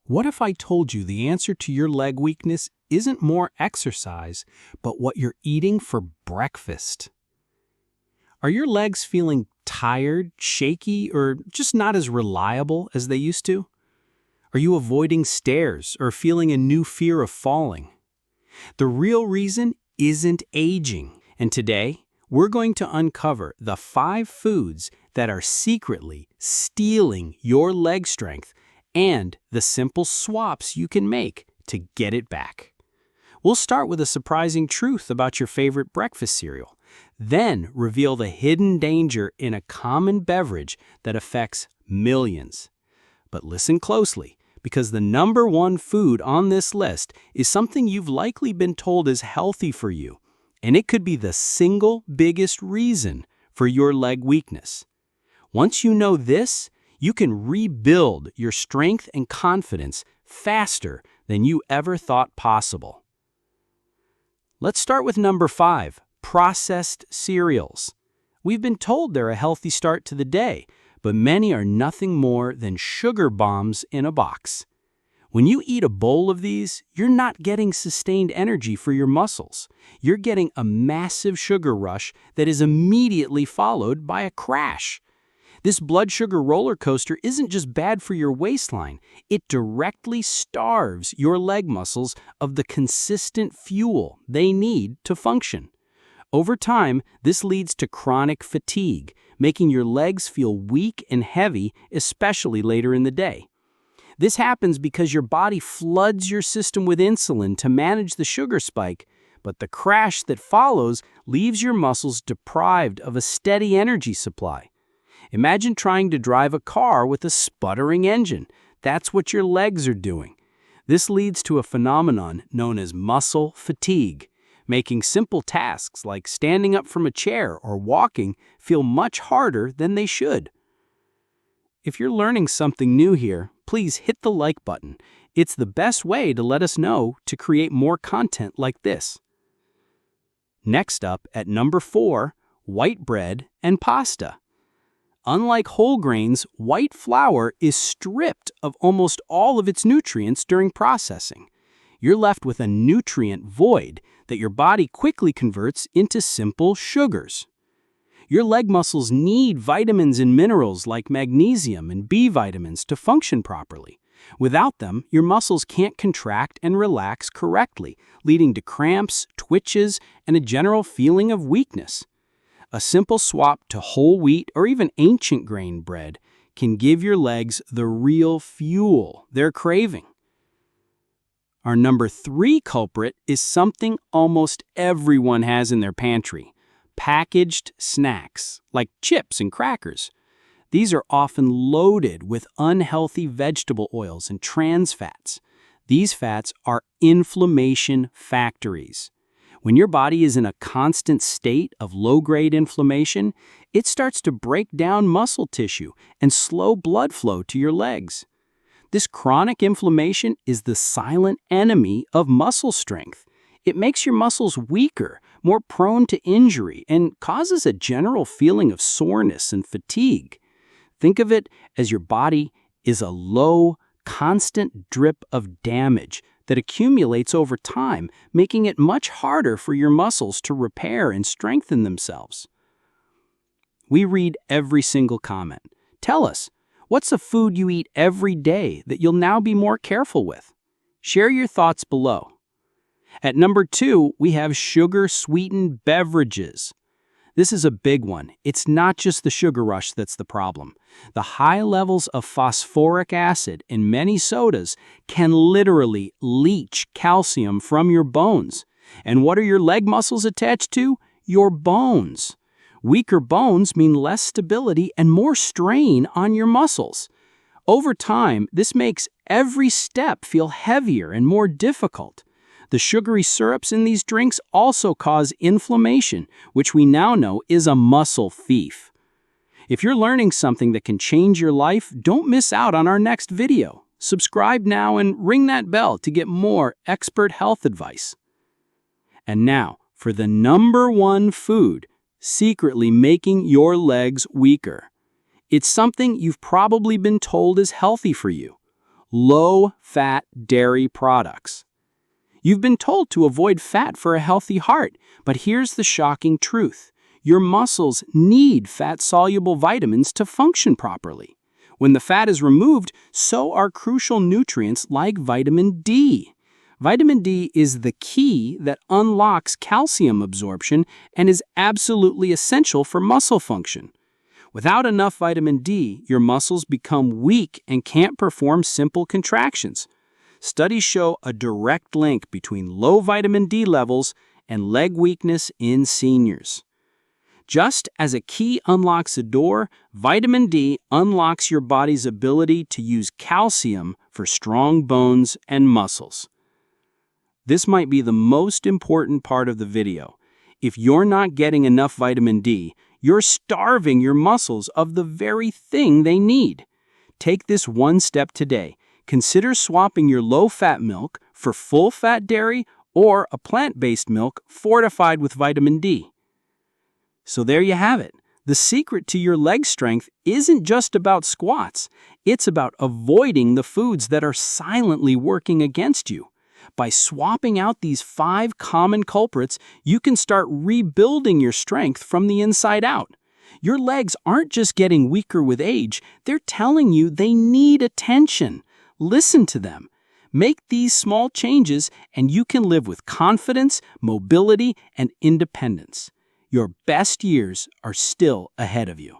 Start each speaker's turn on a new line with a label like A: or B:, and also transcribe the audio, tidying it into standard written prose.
A: What if I told you the answer to your leg weakness isn't more exercise, but what you're eating for breakfast? Are your legs feeling tired, shaky, or just not as reliable as they used to? Are you avoiding stairs or feeling a new fear of falling? The real reason isn't aging. And today, we're going to uncover the 5 foods that are secretly stealing your leg strength and the simple swaps you can make to get it back. We'll start with a surprising truth about your favorite breakfast cereal, then reveal the hidden danger in a common beverage that affects millions. But listen closely, because the number 1 food on this list is something you've likely been told is healthy for you, and it could be the single biggest reason for your leg weakness. Once you know this, you can rebuild your strength and confidence faster than you ever thought possible. Let's start with number 5, processed cereals. We've been told they're a healthy start to the day, but many are nothing more than sugar bombs in a box. When you eat a bowl of these, you're not getting sustained energy for your muscles. You're getting a massive sugar rush that is immediately followed by a crash. This blood sugar roller coaster isn't just bad for your waistline, it directly starves your leg muscles of the consistent fuel they need to function. Over time, this leads to chronic fatigue, making your legs feel weak and heavy, especially later in the day. This happens because your body floods your system with insulin to manage the sugar spike, but the crash that follows leaves your muscles deprived of a steady energy supply. Imagine trying to drive a car with a sputtering engine. That's what your legs are doing. This leads to a phenomenon known as muscle fatigue, making simple tasks like standing up from a chair or walking feel much harder than they should. If you're learning something new here, please hit the like button. It's the best way to let us know to create more content like this. Next up, at number 4, white bread and pasta. Unlike whole grains, white flour is stripped of almost all of its nutrients during processing. You're left with a nutrient void that your body quickly converts into simple sugars. Your leg muscles need vitamins and minerals like magnesium and B vitamins to function properly. Without them, your muscles can't contract and relax correctly, leading to cramps, twitches, and a general feeling of weakness. A simple swap to whole wheat or even ancient grain bread can give your legs the real fuel they're craving. Our number 3 culprit is something almost everyone has in their pantry: packaged snacks, like chips and crackers. These are often loaded with unhealthy vegetable oils and trans fats. These fats are inflammation factories. When your body is in a constant state of low-grade inflammation, it starts to break down muscle tissue and slow blood flow to your legs. This chronic inflammation is the silent enemy of muscle strength. It makes your muscles weaker, more prone to injury, and causes a general feeling of soreness and fatigue. Think of it as your body is a low, constant drip of damage that accumulates over time, making it much harder for your muscles to repair and strengthen themselves. We read every single comment. Tell us, what's a food you eat every day that you'll now be more careful with? Share your thoughts below. At number 2, we have sugar-sweetened beverages. This is a big one. It's not just the sugar rush that's the problem. The high levels of phosphoric acid in many sodas can literally leach calcium from your bones. And what are your leg muscles attached to? Your bones. Weaker bones mean less stability and more strain on your muscles. Over time, this makes every step feel heavier and more difficult. The sugary syrups in these drinks also cause inflammation, which we now know is a muscle thief. If you're learning something that can change your life, don't miss out on our next video. Subscribe now and ring that bell to get more expert health advice. And now, for the number 1 food secretly making your legs weaker. It's something you've probably been told is healthy for you: low-fat dairy products. You've been told to avoid fat for a healthy heart, but here's the shocking truth. Your muscles need fat-soluble vitamins to function properly. When the fat is removed, so are crucial nutrients like vitamin D. Vitamin D is the key that unlocks calcium absorption and is absolutely essential for muscle function. Without enough vitamin D, your muscles become weak and can't perform simple contractions. Studies show a direct link between low vitamin D levels and leg weakness in seniors. Just as a key unlocks a door, vitamin D unlocks your body's ability to use calcium for strong bones and muscles. This might be the most important part of the video. If you're not getting enough vitamin D, you're starving your muscles of the very thing they need. Take this one step today. Consider swapping your low-fat milk for full-fat dairy or a plant-based milk fortified with vitamin D. So there you have it. The secret to your leg strength isn't just about squats. It's about avoiding the foods that are silently working against you. By swapping out these 5 common culprits, you can start rebuilding your strength from the inside out. Your legs aren't just getting weaker with age, they're telling you they need attention. Listen to them. Make these small changes and you can live with confidence, mobility, and independence. Your best years are still ahead of you.